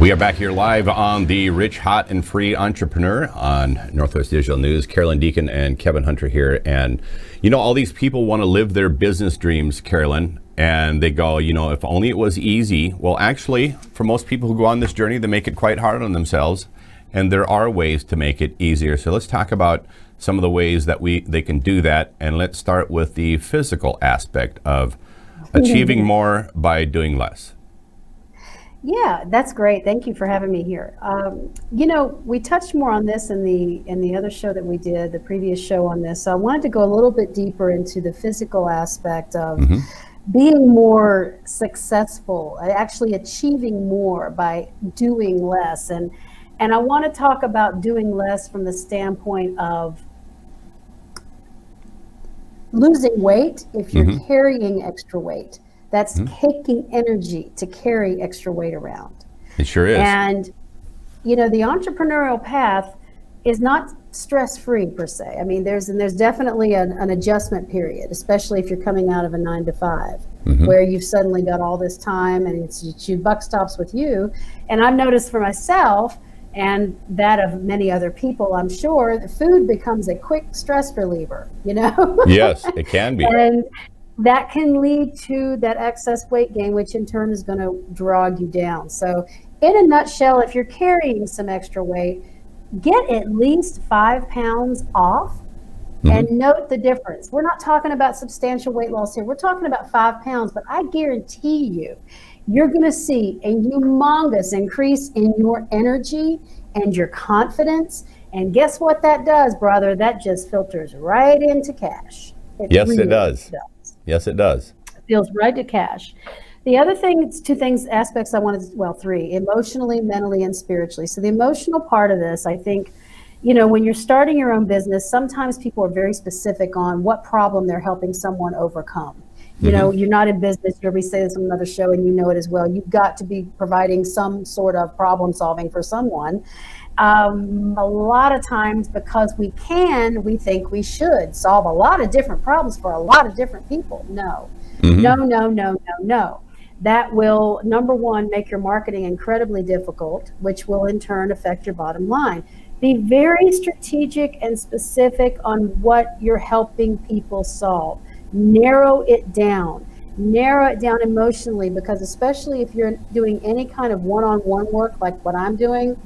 We are back here live on the Rich, Hot, and Free Entrepreneur on Northwest Digital News. Carolan Deacon and Kevin Hunter here. And, you know, all these people want to live their business dreams, Carolan, and they go, you know, if only it was easy. Well, actually, for most people who go on this journey, they make it quite hard on themselves. And there are ways to make it easier. So let's talk about some of the ways that they can do that. And let's start with the physical aspect of achieving more by doing less. Yeah, that's great. Thank you for having me here. You know, we touched more on this in the other show that we did, the previous show on this. So I wanted to go a little bit deeper into the physical aspect of being more successful, actually achieving more by doing less. And I want to talk about doing less from the standpoint of losing weight if you're carrying extra weight. That's taking energy to carry extra weight around. It sure is. And, you know, the entrepreneurial path is not stress-free per se. I mean, there's definitely an adjustment period, especially if you're coming out of a 9-to-5, where you've suddenly got all this time and your buck stops with you. And I've noticed for myself, and that of many other people, I'm sure, the food becomes a quick stress reliever, you know? Yes, it can be. And that can lead to that excess weight gain, which in turn is going to drag you down. So in a nutshell, if you're carrying some extra weight, get at least 5 pounds off and note the difference. We're not talking about substantial weight loss here. We're talking about 5 pounds, but I guarantee you, you're going to see a humongous increase in your energy and your confidence. And guess what that does, brother? That just filters right into cash. Yes, it does. Yes, it does. It feels right to cash. The other thing, two things, aspects I wanted, well, three, emotionally, mentally, and spiritually. So the emotional part of this, I think, you know, when you're starting your own business, sometimes people are very specific on what problem they're helping someone overcome. You know, you're not in business, you'll be saying this on another show and you know it as well. You've got to be providing some sort of problem solving for someone. A lot of times because we think we should solve a lot of different problems for a lot of different people. No, no. That will, number one, make your marketing incredibly difficult, which will in turn affect your bottom line. Be very strategic and specific on what you're helping people solve. Narrow it down emotionally, because especially if you're doing any kind of one-on-one work like what I'm doing,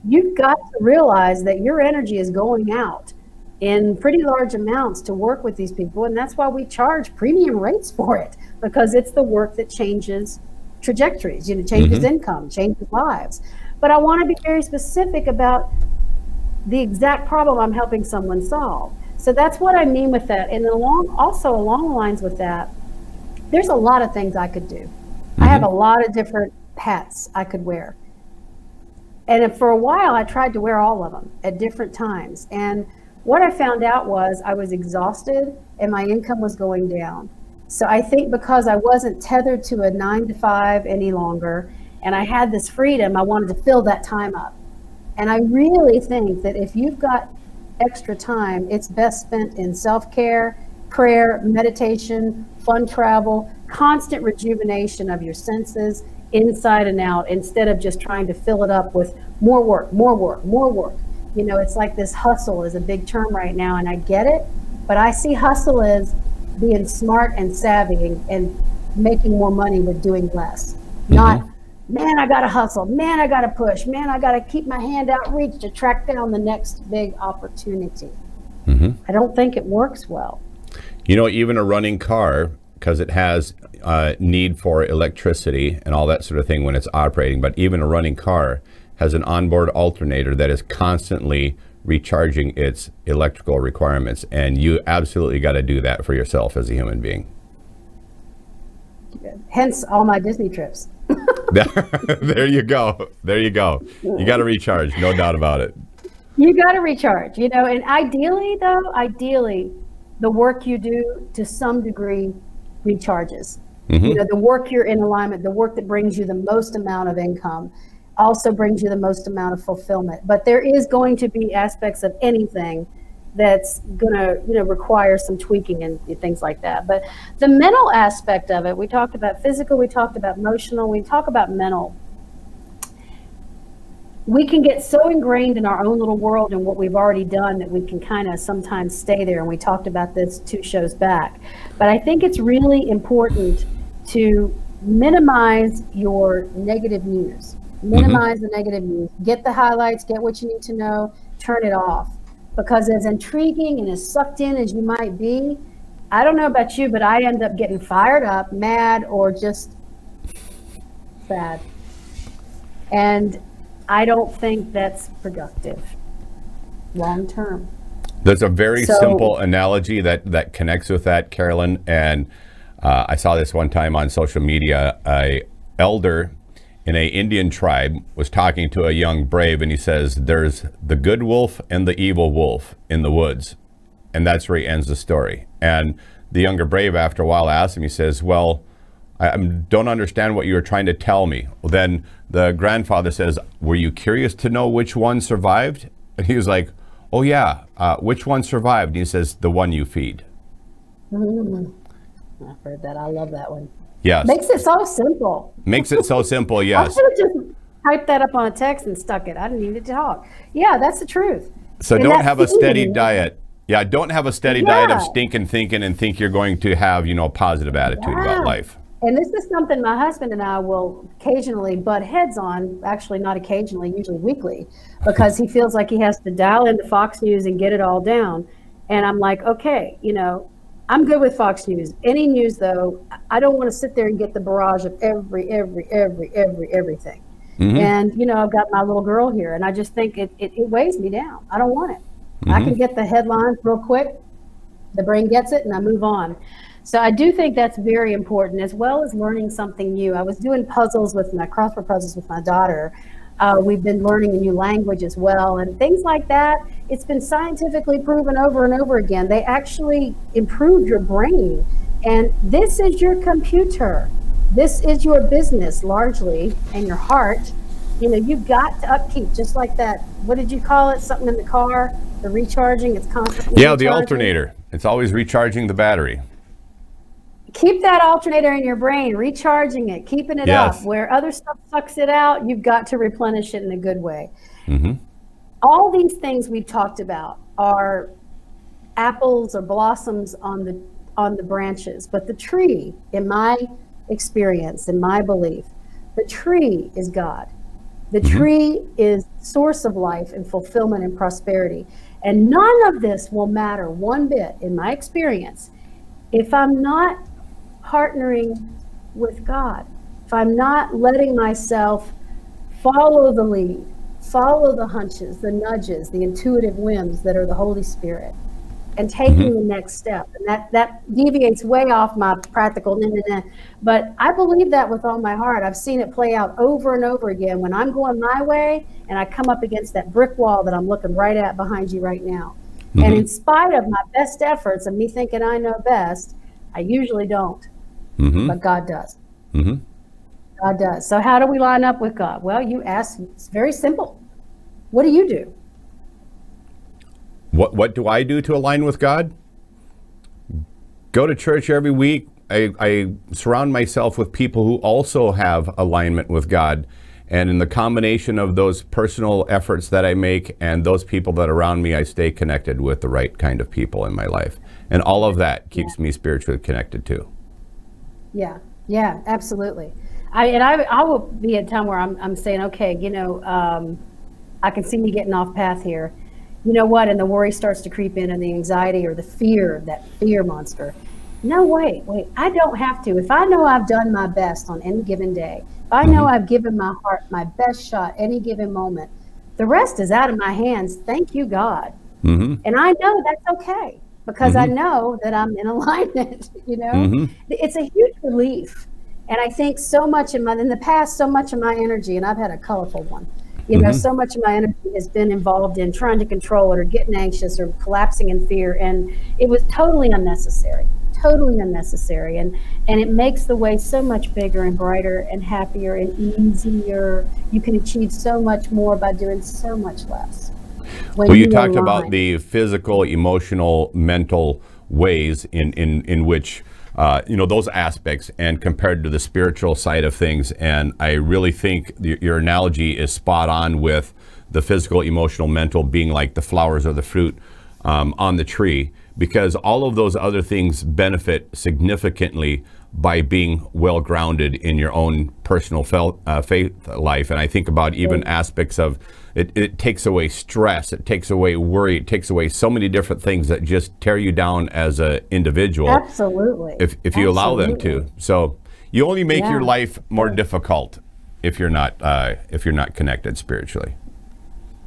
you've got to realize that your energy is going out in pretty large amounts to work with these people. And that's why we charge premium rates for it, because it's the work that changes trajectories, you know, changes income, changes lives. But I want to be very specific about the exact problem I'm helping someone solve. So that's what I mean with that. And also along the lines with that, there's a lot of things I could do. I have a lot of different hats I could wear. And for a while, I tried to wear all of them at different times. And what I found out was I was exhausted and my income was going down. So I think because I wasn't tethered to a 9-to-5 any longer, and I had this freedom, I wanted to fill that time up. And I really think that if you've got extra time, it's best spent in self-care, prayer, meditation, fun travel, constant rejuvenation of your senses inside and out, instead of just trying to fill it up with more work. You know, it's like this hustle is a big term right now, and I get it, but I see hustle as being smart and savvy and making more money with doing less. Not, man, I gotta hustle, man, I gotta push, man, I gotta keep my hand out reach to track down the next big opportunity. I don't think it works well. You know, even a running car, because it has need for electricity and all that sort of thing when it's operating, but even a running car has an onboard alternator that is constantly recharging its electrical requirements, and you absolutely got to do that for yourself as a human being. Hence all my Disney trips. There you go. There you go. You got to recharge, no doubt about it. You got to recharge, you know, and ideally, the work you do to some degree recharges. You know, the work you're in alignment, the work that brings you the most amount of income also brings you the most amount of fulfillment. But there is going to be aspects of anything that's going to, you know, require some tweaking and things like that. But the mental aspect of it, we talked about physical, we talked about emotional, we talk about mental. we can get so ingrained in our own little world and what we've already done that we can kind of sometimes stay there. And we talked about this 2 shows back. But I think it's really important to minimize your negative news. Minimize the negative news. Get the highlights, get what you need to know, turn it off. Because as intriguing and as sucked in as you might be, I don't know about you, but I end up getting fired up, mad, or just sad. And I don't think that's productive long term. There's a very simple analogy that connects with that, Carolan, and I saw this one time on social media. A elder in a Indian tribe was talking to a young brave, and he says, there's the good wolf and the evil wolf in the woods. And that's where he ends the story. And the younger brave, after a while, asks him, he says, well, I don't understand what you were trying to tell me. Well, then the grandfather says, were you curious to know which one survived? And he was like, oh yeah, which one survived? And he says, the one you feed. I've heard that. I love that one. Yes. Makes it so simple. Makes it so simple, yes. I should have just typed that up on a text and stuck it. I didn't need to talk. Yeah, that's the truth. So and don't have a steady diet. Yeah, don't have a steady diet of stinking thinking and think you're going to have, you know, a positive attitude about life. And this is something my husband and I will occasionally butt heads on, actually not occasionally, usually weekly, because he feels like he has to dial into Fox News and get it all down. And I'm like, okay, you know, I'm good with Fox News. Any news, though, I don't want to sit there and get the barrage of everything. And, you know, I've got my little girl here, and I just think it weighs me down. I don't want it. I can get the headlines real quick. The brain gets it, and I move on. So I do think that's very important, as well as learning something new. I was doing puzzles with my crossword puzzles with my daughter. We've been learning a new language as well, and things like that. It's been scientifically proven over and over again. They actually improve your brain. And this is your computer. This is your business largely, and your heart. You know, you've got to upkeep, just like that. What did you call it? Something in the car? The recharging? It's constantly recharging. The alternator. It's always recharging the battery. Keep that alternator in your brain, recharging it, keeping it up. Where other stuff sucks it out, you've got to replenish it in a good way. All these things we've talked about are apples or blossoms on the branches, but the tree, in my experience, in my belief, the tree is God. The tree is source of life and fulfillment and prosperity. And none of this will matter one bit, in my experience, if I'm not partnering with God, if I'm not letting myself follow the lead, follow the hunches, the nudges, the intuitive whims that are the Holy Spirit, and taking the next step. And that deviates way off my practical, but I believe that with all my heart. I've seen it play out over and over again when I'm going my way and I come up against that brick wall that I'm looking right at behind you right now. And in spite of my best efforts and me thinking I know best, I usually don't. But God does. God does. So how do we line up with God? Well, you ask, it's very simple. What do you do? What do I do to align with God? Go to church every week. I surround myself with people who also have alignment with God. And in the combination of those personal efforts that I make and those people that are around me, I stay connected with the right kind of people in my life. And all of that keeps me spiritually connected too. Yeah, absolutely. I will be at a time where I'm saying, okay, you know, I can see me getting off path here. You know what? And the worry starts to creep in, and the anxiety or the fear, that fear monster. No, wait, I don't have to. If I know I've done my best on any given day, if I know I've given my heart my best shot any given moment, the rest is out of my hands. Thank you, God. And I know that's okay, because I know that I'm in alignment, you know? It's a huge relief. And I think so much in the past, so much of my energy, and I've had a colorful one, you know, so much of my energy has been involved in trying to control it or getting anxious or collapsing in fear. And it was totally unnecessary. And it makes the way so much bigger and brighter and happier and easier. You can achieve so much more by doing so much less. Well, you talked about the physical, emotional, mental ways in which those aspects, and compared to the spiritual side of things. And I really think your analogy is spot on with the physical, emotional, mental being like the flowers or the fruit on the tree, because all of those other things benefit significantly by being well grounded in your own personal faith life. And I think about even aspects of it takes away stress, it takes away worry, it takes away so many different things that just tear you down as an individual. Absolutely. If you allow them to. So you only make your life more difficult if you're not connected spiritually.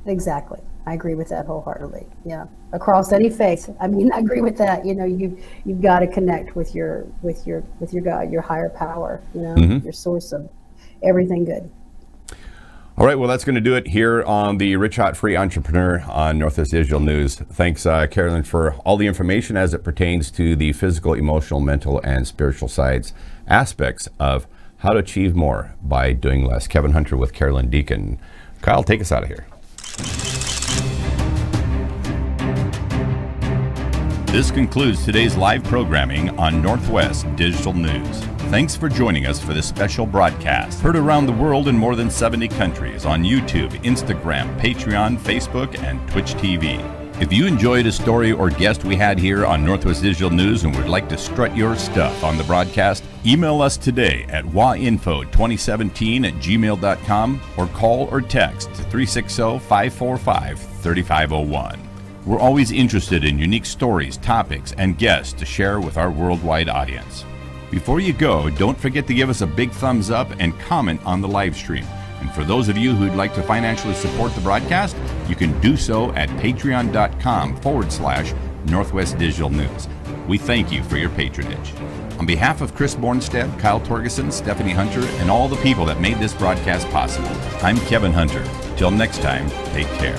Exactly. I agree with that wholeheartedly. Yeah. Across any faith. I mean, I agree with that. You've got to connect with your God, your higher power, your source of everything good. All right, well, that's going to do it here on the Rich Hot Free Entrepreneur on Northwest Digital News. Thanks, Carolan, for all the information as it pertains to the physical, emotional, mental, and spiritual aspects of how to achieve more by doing less. Kevin Hunter with Carolan Deacon. Kyle, take us out of here. This concludes today's live programming on Northwest Digital News. Thanks for joining us for this special broadcast. Heard around the world in more than 70 countries on YouTube, Instagram, Patreon, Facebook, and Twitch TV. If you enjoyed a story or guest we had here on Northwest Digital News and would like to strut your stuff on the broadcast, email us today at wainfo2017@gmail.com or call or text to 360-545-3501. We're always interested in unique stories, topics, and guests to share with our worldwide audience. Before you go, don't forget to give us a big thumbs up and comment on the live stream. And for those of you who'd like to financially support the broadcast, you can do so at patreon.com/Northwest Digital News. We thank you for your patronage. On behalf of Chris Bornstead, Kyle Torgeson, Stephanie Hunter, and all the people that made this broadcast possible, I'm Kevin Hunter. Till next time, take care.